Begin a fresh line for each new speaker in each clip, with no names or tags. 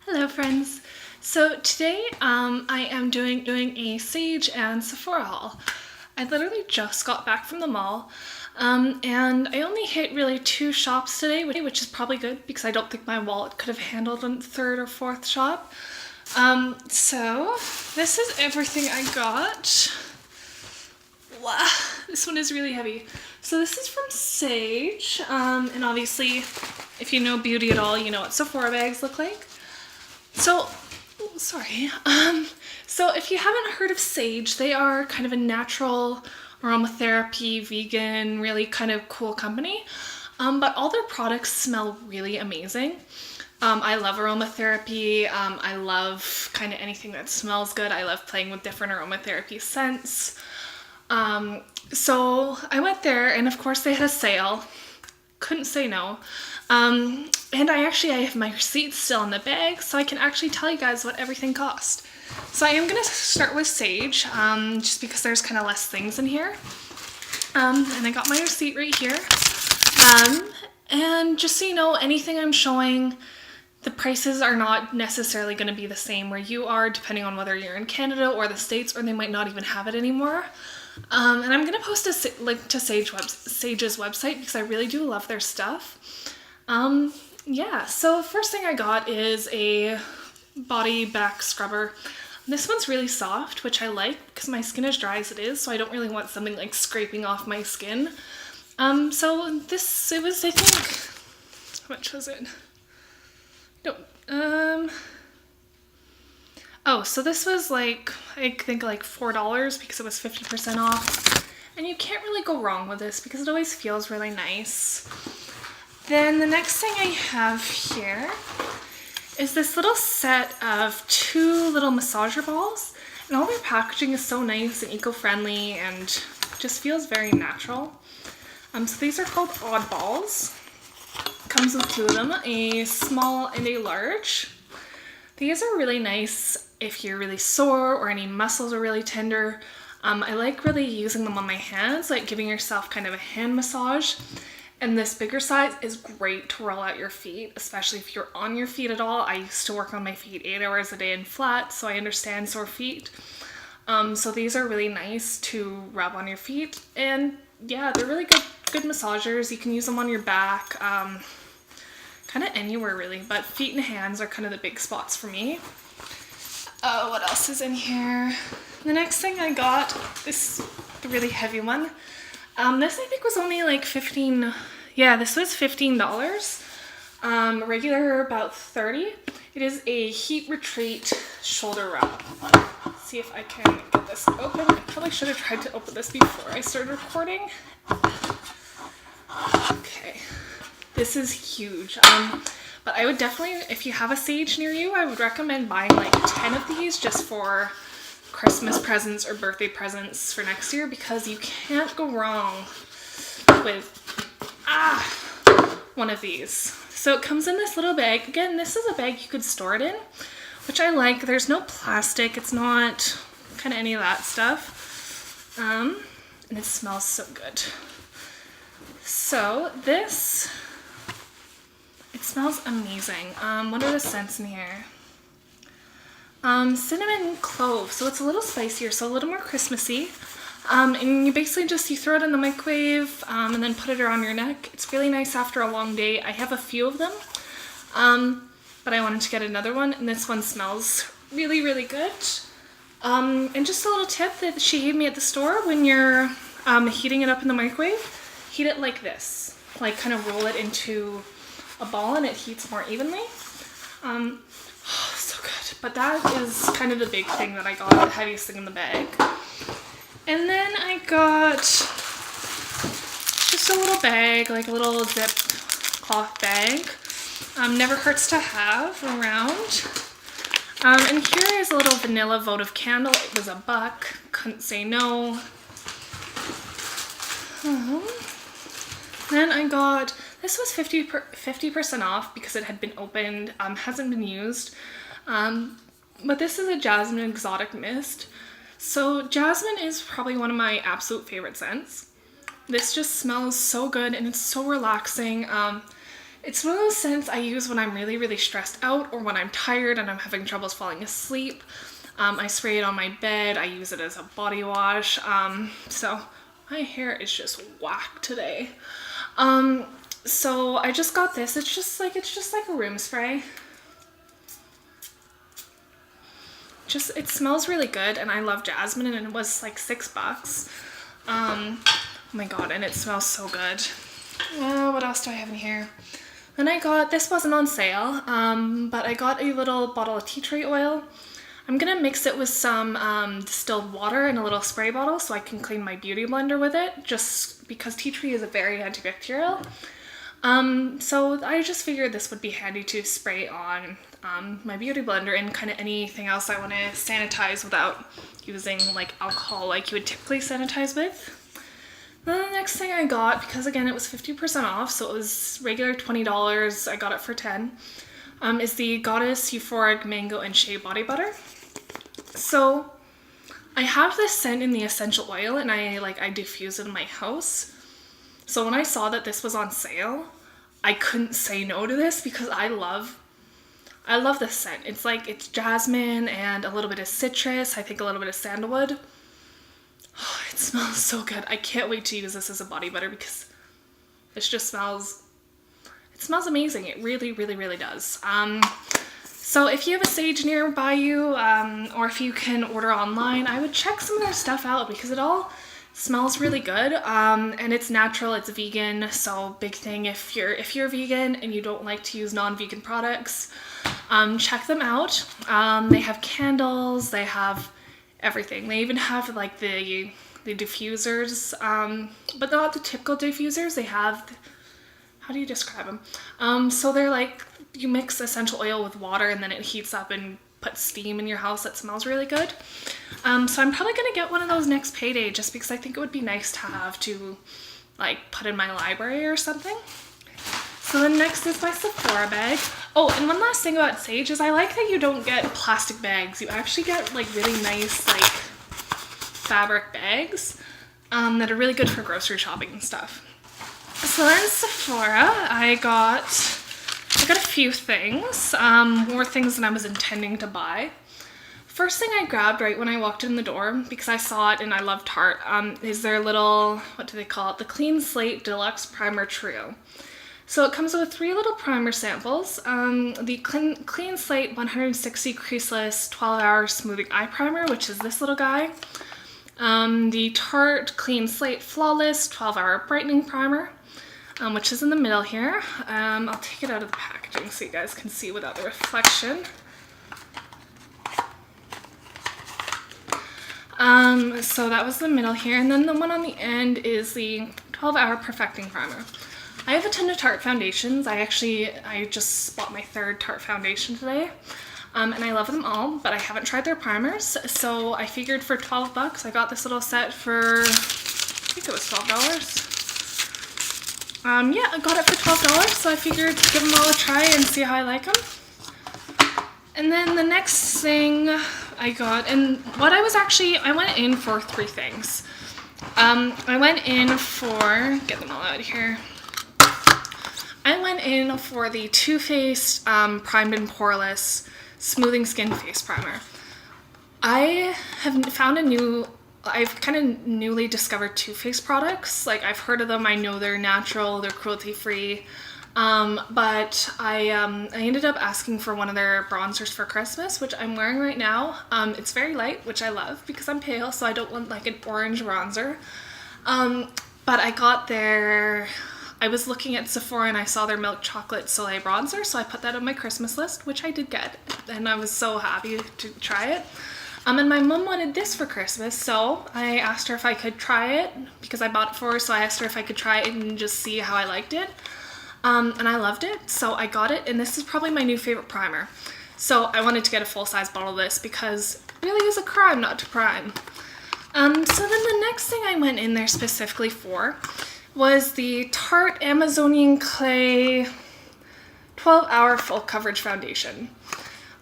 Hello friends! So today I am doing a Saje and Sephora haul. I literally just got back from the mall and I only hit really 2 shops today, which is probably good because I don't think my wallet could have handled a 3rd or 4th shop. So this is everything I got. Wow, this one is really heavy. So this is from Saje, and obviously if you know beauty at all, you know what Sephora bags look like. So, sorry. So if you haven't heard of Saje, they are kind of a natural aromatherapy, vegan, really kind of cool company. But all their products smell really amazing. I love aromatherapy. I love kind of anything that smells good. I love playing with different aromatherapy scents. So I went there and of course they had a sale. Couldn't say no. And I have my receipts still in the bag, so I can actually tell you guys what everything cost. So I am going to start with Saje, just because there's kind of less things in here. And I got my receipt right here. And just so you know, anything I'm showing, the prices are not necessarily going to be the same where you are, depending on whether you're in Canada or the States, or they might not even have it anymore. And I'm going to post a link to Sage's website because I really do love their stuff. Yeah, so first thing I got is a body back scrubber. This one's really soft, which I like because my skin is dry as it is, so I don't really want something like scraping off my skin. So this, it was, I think, how much was it? Oh, so this was like, I think like $4 because it was 50% off. And you can't really go wrong with this because it always feels really nice. Then the next thing I have here is this little set of 2 little massager balls. And all their packaging is so nice and eco-friendly and just feels very natural. So these are called Odd Balls. Comes with 2 of them, a small and a large. These are really nice if you're really sore or any muscles are really tender. I like really using them on my hands, like giving yourself kind of a hand massage. And this bigger size is great to roll out your feet, especially if you're on your feet at all. I used to work on my feet 8 hours a day in flat, so I understand sore feet. So these are really nice to rub on your feet. And yeah, they're really good massagers. You can use them on your back, kind of anywhere really, but feet and hands are kind of the big spots for me. Oh, what else is in here? The next thing I got, this really heavy one. This I think was only like $15. Yeah, this was $15. Regular about $30. It is a Heat Retreat shoulder wrap. Let's see if I can get this open. I probably should have tried to open this before I started recording. Okay, this is huge. But I would definitely, if you have a Saje near you, I would recommend buying like 10 of these just for Christmas presents or birthday presents for next year because you can't go wrong with one of these. So it comes in this little bag. Again, this is a bag you could store it in, which I like. There's no plastic. It's not kind of any of that stuff. And it smells so good. So this, it smells amazing. What are the scents in here? Cinnamon clove, so it's a little spicier, so a little more Christmassy. And you basically just, you throw it in the microwave and then put it around your neck. It's really nice after a long day. I have a few of them, but I wanted to get another one, and this one smells really, really good. And just a little tip that she gave me at the store, when you're heating it up in the microwave, heat it like this. Like kind of roll it into a ball and it heats more evenly. So good. But that is kind of the big thing that I got, the heaviest thing in the bag. And then I got just a little bag, like a little zip cloth bag. Never hurts to have around. And here is a little vanilla votive candle. It was $1. Couldn't say no. Then I got, this was 50% off because it had been opened, hasn't been used. But this is a Jasmine Exotic Mist. So jasmine is probably one of my absolute favorite scents. This just smells so good and it's so relaxing. It's one of those scents I use when I'm really stressed out or when I'm tired and I'm having troubles falling asleep. I spray it on my bed. I use it as a body wash. So my hair is just whack today. So I just got this. It's just like a room spray. It smells really good, and I love jasmine, and it was like $6. Oh my god, and it smells so good. What else do I have in here? Then I got, this wasn't on sale, but I got a little bottle of tea tree oil. I'm gonna mix it with some distilled water in a little spray bottle so I can clean my beauty blender with it, just because tea tree is a very antibacterial. So I just figured this would be handy to spray on my beauty blender and kind of anything else I want to sanitize without using like alcohol like you would typically sanitize with. Then the next thing I got, because again it was 50% off, so it was regular $20, I got it for $10, is the Goddess Euphoric Mango and Shea Body Butter. So I have this scent in the essential oil, and I diffuse it in my house. So when I saw that this was on sale, I couldn't say no to this because I love this scent. It's jasmine and a little bit of citrus, I think a little bit of sandalwood. Oh, it smells so good. I can't wait to use this as a body butter because it smells amazing. It really does. So if you have a Sage nearby you, or if you can order online, I would check some of their stuff out because it all smells really good, and it's natural, it's vegan. So big thing, if you're vegan and you don't like to use non-vegan products, check them out. They have candles, they have everything. They even have like the diffusers, but not the typical diffusers. They have, how do you describe them? So they're like, you mix essential oil with water and then it heats up and puts steam in your house that smells really good. So I'm probably gonna get one of those next payday just because I think it would be nice to have to like put in my library or something. So then next is my Sephora bag. Oh, and one last thing about Sage is I like that you don't get plastic bags. You actually get like really nice like fabric bags that are really good for grocery shopping and stuff. So then Sephora, I got a few things, more things than I was intending to buy. First thing I grabbed right when I walked in the door, because I saw it and I love Tarte, is their little, what do they call it? The Clean Slate Deluxe Primer Trio. So it comes with 3 little primer samples. The Clean Slate 160 Creaseless 12-Hour Smoothing Eye Primer, which is this little guy. The Tarte Clean Slate Flawless 12-Hour Brightening Primer, which is in the middle here. I'll take it out of the packaging so you guys can see without the reflection. So that was the middle here, and then the one on the end is the 12-Hour Perfecting Primer. I have a ton of Tarte foundations. I just bought my 3rd Tarte foundation today, and I love them all, but I haven't tried their primers, so I figured for $12 I got this little set for, I think it was $12. Yeah, I got it for $12, so I figured give them all a try and see how I like them. And then the next thing I got, and what I went in for 3 things. I went in for, get them all out of here. I went in for the Too Faced Primed and Poreless Smoothing Skin Face Primer. I have found I've kind of newly discovered Too Faced products. Like, I've heard of them, I know they're natural, they're cruelty-free, but I ended up asking for one of their bronzers for Christmas, which I'm wearing right now. It's very light, which I love because I'm pale, so I don't want like an orange bronzer. But I was looking at Sephora and I saw their Milk Chocolate Soleil bronzer, so I put that on my Christmas list, which I did get, and I was so happy to try it. And my mom wanted this for Christmas, so I asked her if I could try it, because I bought it for her, so I asked her if I could try it and just see how I liked it. And I loved it, so I got it, and this is probably my new favorite primer. So I wanted to get a full-size bottle of this because it really is a crime not to prime. So then the next thing I went in there specifically for was the Tarte Amazonian Clay 12-Hour Full Coverage Foundation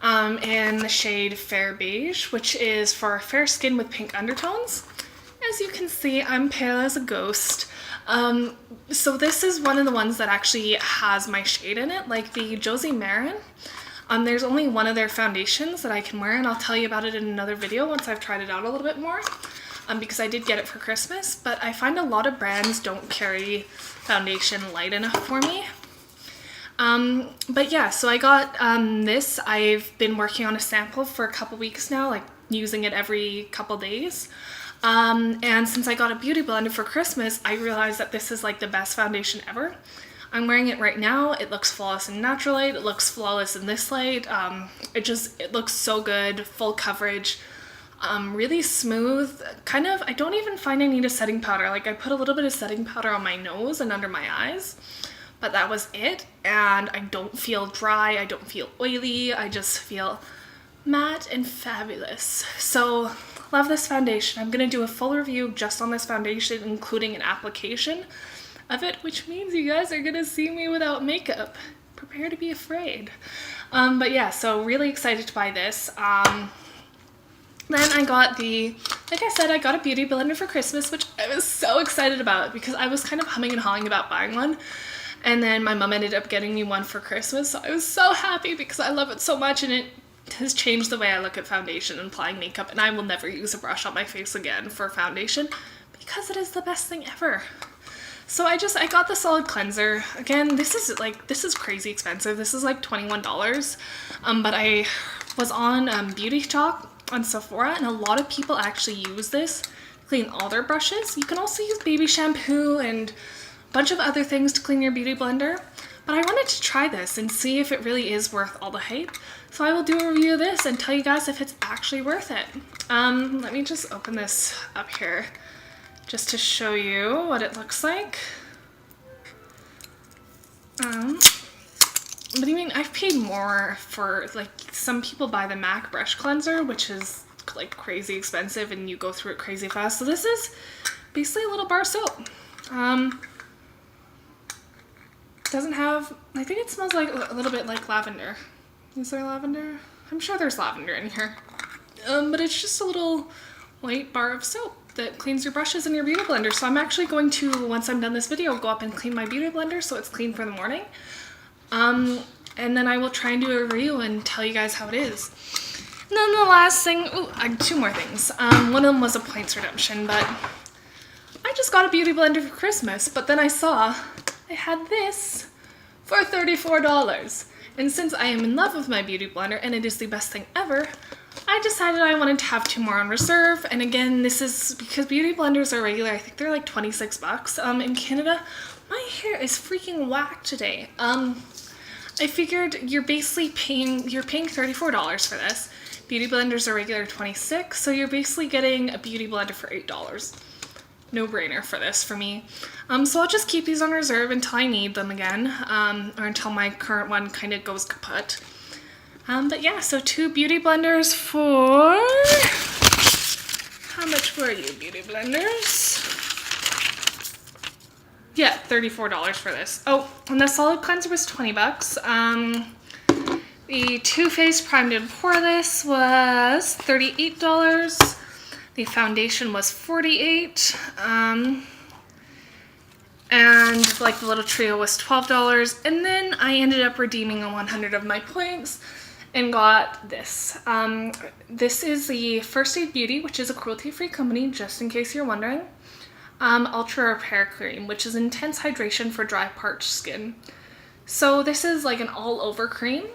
in the shade Fair Beige, which is for fair skin with pink undertones. As you can see, I'm pale as a ghost. So this is one of the ones that actually has my shade in it, like the Josie Marin. There's only one of their foundations that I can wear, and I'll tell you about it in another video once I've tried it out a little bit more, because I did get it for Christmas, but I find a lot of brands don't carry foundation light enough for me. But yeah, so I got this. I've been working on a sample for a couple weeks now, like using it every couple days. And since I got a beauty blender for Christmas, I realized that this is like the best foundation ever. I'm wearing it right now. It looks flawless in natural light. It looks flawless in this light. It looks so good, full coverage, really smooth. Kind of, I don't even find I need a setting powder. Like I put a little bit of setting powder on my nose and under my eyes, but that was it. And I don't feel dry. I don't feel oily. I just feel matte and fabulous. So love this foundation. I'm gonna do a full review just on this foundation, including an application of it, which means you guys are gonna see me without makeup. Prepare to be afraid. But yeah, so really excited to buy this. Then I got like I said, I got a beauty blender for Christmas, which I was so excited about because I was kind of humming and hawing about buying one. And then my mom ended up getting me one for Christmas. So I was so happy because I love it so much, and it has changed the way I look at foundation and applying makeup, and I will never use a brush on my face again for foundation because it is the best thing ever. So I got the solid cleanser. Again, this is crazy expensive. This is like $21. But I was on Beauty Talk on Sephora, and a lot of people actually use this to clean all their brushes. You can also use baby shampoo and a bunch of other things to clean your beauty blender. But I wanted to try this and see if it really is worth all the hype. So I will do a review of this and tell you guys if it's actually worth it. Let me just open this up here just to show you what it looks like. But I mean, I've paid more for, like, some people buy the MAC brush cleanser, which is like crazy expensive and you go through it crazy fast. So this is basically a little bar soap. Doesn't have, I think it smells like a little bit like lavender. Is there lavender? I'm sure there's lavender in here. But it's just a little white bar of soap that cleans your brushes and your beauty blender. So I'm actually going to, once I'm done this video, go up and clean my beauty blender so it's clean for the morning. And then I will try and do a review and tell you guys how it is. And then the last thing, two more things. One of them was a points redemption, but I just got a beauty blender for Christmas, but then I saw I had this for $34. And since I am in love with my beauty blender and it is the best thing ever, I decided I wanted to have 2 more on reserve. And again, this is because beauty blenders are regular. I think they're like 26 bucks. In Canada, my hair is freaking whack today. I figured you're paying $34 for this. Beauty blenders are regular 26, so you're basically getting a beauty blender for $8. No brainer for this for me. So I'll just keep these on reserve until I need them again, or until my current one kind of goes kaput. But yeah, so 2 beauty blenders for, how much were you, beauty blenders? Yeah, $34 for this. Oh, and the solid cleanser was 20 bucks. The Too Faced Primed and Poreless was $38. The foundation was $48. And like the little trio was $12. And then I ended up redeeming 100 of my points and got this. This is the First Aid Beauty, which is a cruelty-free company, just in case you're wondering. Ultra Repair Cream, which is intense hydration for dry, parched skin. So this is like an all-over cream.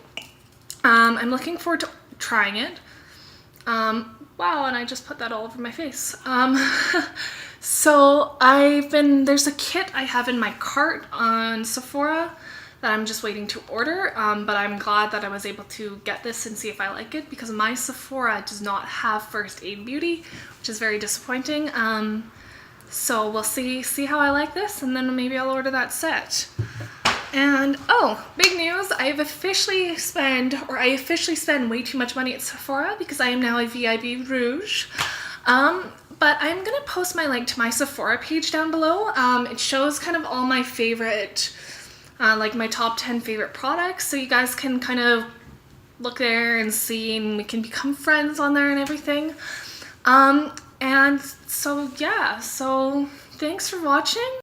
I'm looking forward to trying it. Wow, and I just put that all over my face. So there's a kit I have in my cart on Sephora that I'm just waiting to order, but I'm glad that I was able to get this and see if I like it, because my Sephora does not have First Aid Beauty, which is very disappointing. So we'll see how I like this, and then maybe I'll order that set. And oh, big news, I officially spend way too much money at Sephora because I am now a VIB Rouge. But I'm gonna post my link to my Sephora page down below. It shows kind of all my favorite, like my top 10 favorite products, so you guys can kind of look there and see, and we can become friends on there and everything. And so yeah, so thanks for watching.